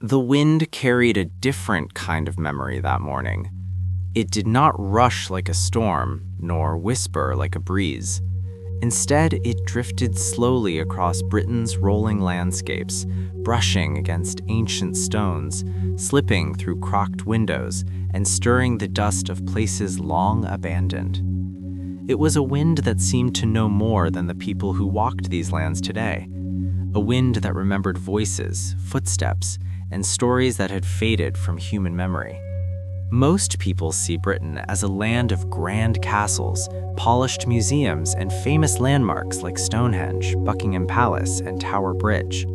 The wind carried a different kind of memory that morning. It did not rush like a storm, nor whisper like a breeze. Instead, it drifted slowly across Britain's rolling landscapes, brushing against ancient stones, slipping through crocked windows, and stirring the dust of places long abandoned. It was a wind that seemed to know more than the people who walked these lands today. A wind that remembered voices, footsteps, and stories that had faded from human memory. Most people see Britain as a land of grand castles, polished museums, and famous landmarks like Stonehenge, Buckingham Palace, and Tower Bridge.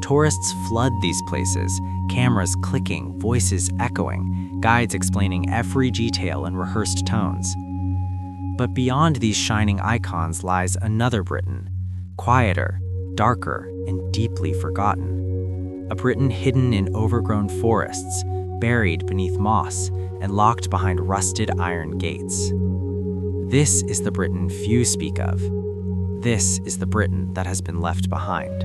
Tourists flood these places, cameras clicking, voices echoing, guides explaining every detail in rehearsed tones. But beyond these shining icons lies another Britain, quieter, darker, and deeply forgotten. A Britain hidden in overgrown forests, buried beneath moss, and locked behind rusted iron gates. This is the Britain few speak of. This is the Britain that has been left behind.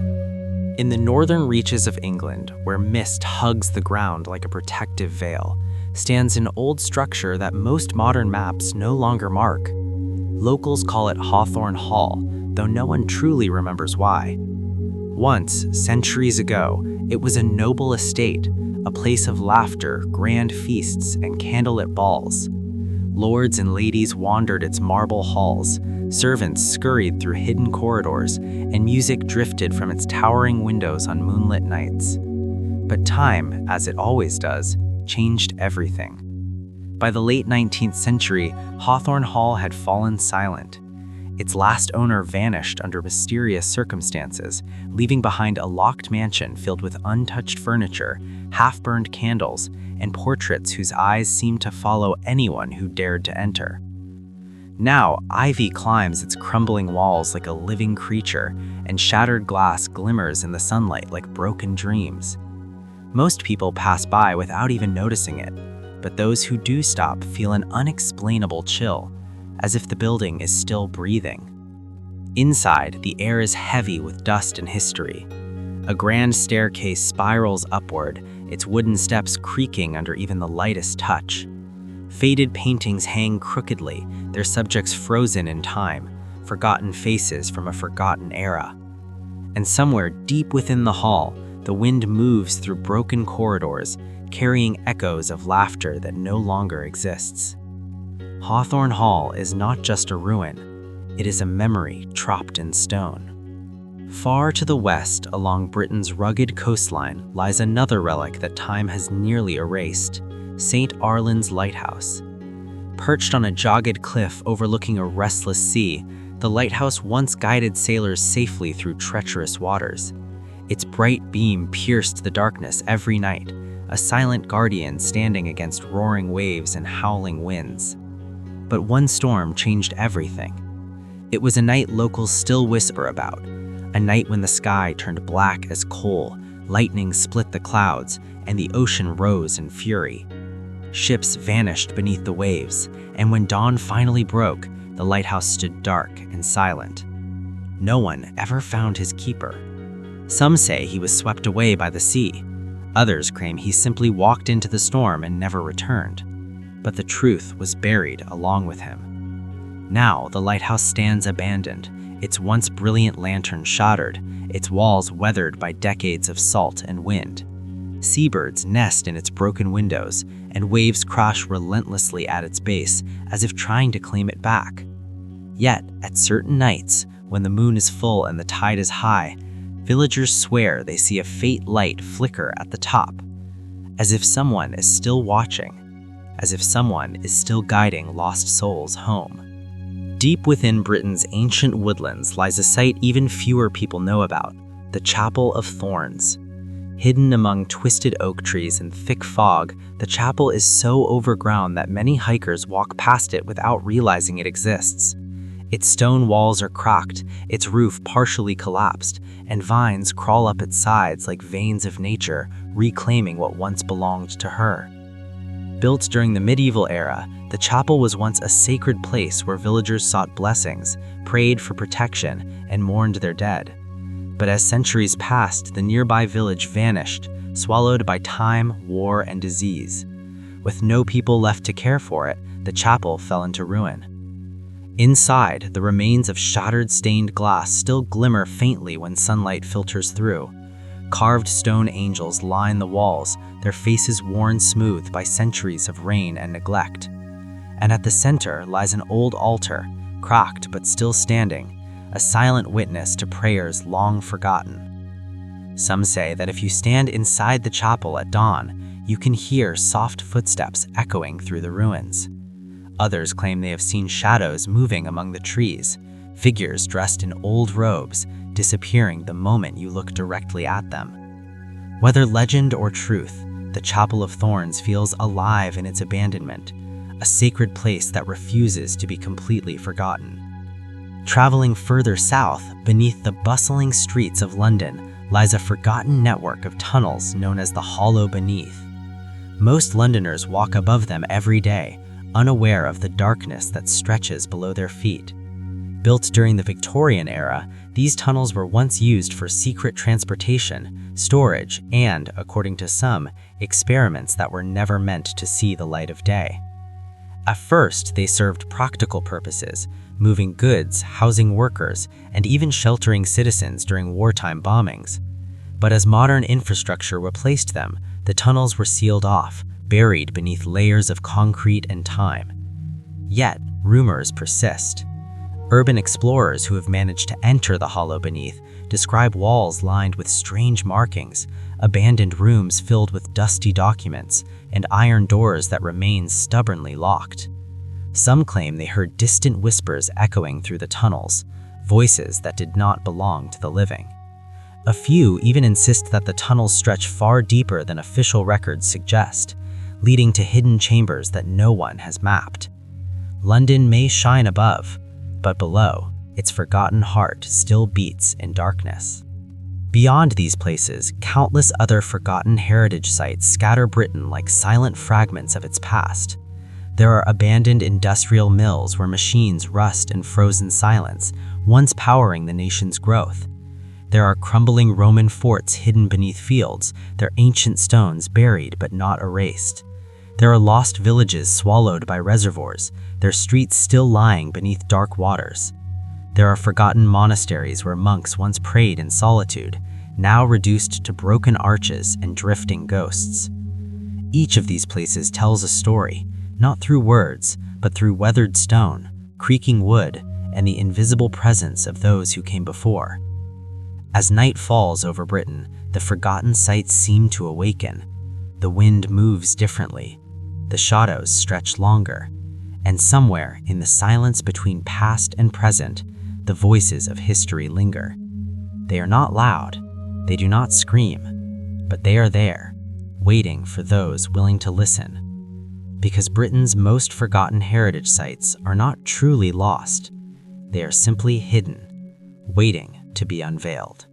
In the northern reaches of England, where mist hugs the ground like a protective veil, stands an old structure that most modern maps no longer mark. Locals call it Hawthorn Hall, though no one truly remembers why. Once, centuries ago, it was a noble estate, a place of laughter, grand feasts, and candlelit balls. Lords and ladies wandered its marble halls, servants scurried through hidden corridors, and music drifted from its towering windows on moonlit nights. But time, as it always does, changed everything. By the late 19th century, Hawthorn Hall had fallen silent. Its last owner vanished under mysterious circumstances, leaving behind a locked mansion filled with untouched furniture, half-burned candles, and portraits whose eyes seemed to follow anyone who dared to enter. Now, ivy climbs its crumbling walls like a living creature, and shattered glass glimmers in the sunlight like broken dreams. Most people pass by without even noticing it, but those who do stop feel an unexplainable chill, as if the building is still breathing. Inside, the air is heavy with dust and history. A grand staircase spirals upward, its wooden steps creaking under even the lightest touch. Faded paintings hang crookedly, their subjects frozen in time, forgotten faces from a forgotten era. And somewhere deep within the hall, the wind moves through broken corridors, carrying echoes of laughter that no longer exists. Hawthorn Hall is not just a ruin, it is a memory trapped in stone. Far to the west, along Britain's rugged coastline, lies another relic that time has nearly erased, St. Arlen's Lighthouse. Perched on a jagged cliff overlooking a restless sea, the lighthouse once guided sailors safely through treacherous waters. Its bright beam pierced the darkness every night, a silent guardian standing against roaring waves and howling winds. But one storm changed everything. It was a night locals still whisper about, a night when the sky turned black as coal, lightning split the clouds, and the ocean rose in fury. Ships vanished beneath the waves, and when dawn finally broke, the lighthouse stood dark and silent. No one ever found his keeper. Some say he was swept away by the sea. Others claim he simply walked into the storm and never returned. But the truth was buried along with him. Now the lighthouse stands abandoned, its once brilliant lantern shattered, its walls weathered by decades of salt and wind. Seabirds nest in its broken windows, and waves crash relentlessly at its base, as if trying to claim it back. Yet, at certain nights, when the moon is full and the tide is high, villagers swear they see a faint light flicker at the top, as if someone is still watching, as if someone is still guiding lost souls home. Deep within Britain's ancient woodlands lies a site even fewer people know about, the Chapel of Thorns. Hidden among twisted oak trees and thick fog, the chapel is so overgrown that many hikers walk past it without realizing it exists. Its stone walls are cracked, its roof partially collapsed, and vines crawl up its sides like veins of nature, reclaiming what once belonged to her. Built during the medieval era, the chapel was once a sacred place where villagers sought blessings, prayed for protection, and mourned their dead. But as centuries passed, the nearby village vanished, swallowed by time, war, and disease. With no people left to care for it, the chapel fell into ruin. Inside, the remains of shattered stained glass still glimmer faintly when sunlight filters through. Carved stone angels line the walls, their faces worn smooth by centuries of rain and neglect. And at the center lies an old altar, cracked but still standing, a silent witness to prayers long forgotten. Some say that if you stand inside the chapel at dawn, you can hear soft footsteps echoing through the ruins. Others claim they have seen shadows moving among the trees, figures dressed in old robes, disappearing the moment you look directly at them. Whether legend or truth, the Chapel of Thorns feels alive in its abandonment, a sacred place that refuses to be completely forgotten. Traveling further south, beneath the bustling streets of London, lies a forgotten network of tunnels known as the Hollow Beneath. Most Londoners walk above them every day, unaware of the darkness that stretches below their feet. Built during the Victorian era, these tunnels were once used for secret transportation, storage, and, according to some, experiments that were never meant to see the light of day. At first, they served practical purposes, moving goods, housing workers, and even sheltering citizens during wartime bombings. But as modern infrastructure replaced them, the tunnels were sealed off, buried beneath layers of concrete and time. Yet, rumors persist. Urban explorers who have managed to enter the hollow beneath describe walls lined with strange markings, abandoned rooms filled with dusty documents, and iron doors that remain stubbornly locked. Some claim they heard distant whispers echoing through the tunnels, voices that did not belong to the living. A few even insist that the tunnels stretch far deeper than official records suggest, leading to hidden chambers that no one has mapped. London may shine above, but below, its forgotten heart still beats in darkness. Beyond these places, countless other forgotten heritage sites scatter Britain like silent fragments of its past. There are abandoned industrial mills where machines rust in frozen silence, once powering the nation's growth. There are crumbling Roman forts hidden beneath fields, their ancient stones buried but not erased. There are lost villages swallowed by reservoirs, their streets still lying beneath dark waters. There are forgotten monasteries where monks once prayed in solitude, now reduced to broken arches and drifting ghosts. Each of these places tells a story, not through words, but through weathered stone, creaking wood, and the invisible presence of those who came before. As night falls over Britain, the forgotten sites seem to awaken. The wind moves differently, the shadows stretch longer, and somewhere in the silence between past and present, the voices of history linger. They are not loud, they do not scream, but they are there, waiting for those willing to listen. Because Britain's most forgotten heritage sites are not truly lost, they are simply hidden, waiting to be unveiled.